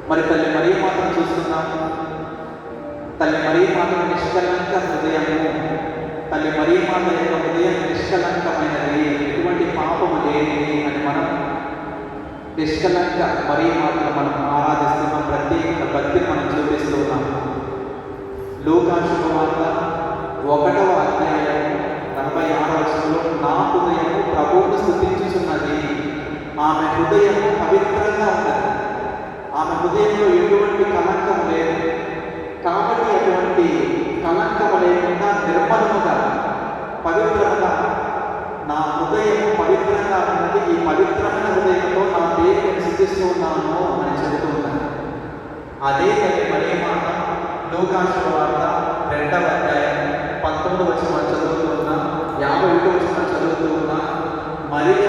మరి తల్లి మరియ మాతను చూస్తున్నాము. తల్లి మరియ మాతను నిష్కలంక హృదయము, తల్లి మరియ మాత యొక్క హృదయం నిష్కలంకమైనది, ఎటువంటి పాపము లేనిది అని మనం నిష్కలంక మరియ మాతను మనం ఆరాధిస్తున్నాం. ప్రత్యేక భక్తిని మనం చూపిస్తూ ఉన్నాం. లూకా శుభవార్త 1వ అధ్యాయం 46వ వచనంలో, నా హృదయము ప్రభువును స్తుతించుచున్నది, ఆమె హృదయం పవిత్రంగా ఉన్నది, ఆమె హృదయంలో ఎటువంటి కలంకం లేదు. కాబట్టి అటువంటి కలంకము లేకుండా నిర్మలముగా పవిత్రముగా నా హృదయం పవిత్రంగా ఉన్నది, ఈ పవిత్రమైన హృదయంతో నా దేవుని స్తుతిస్తూ ఉన్నాను అని చెబుతూ ఉన్నాను. అదే తల్లి మరియ మాత లూకా శుభవార్త 2వ అధ్యాయం 19వ వచనం చదువుతూ ఉన్నా, 51వ వచనం చదువుతూ ఉన్నా, మరియ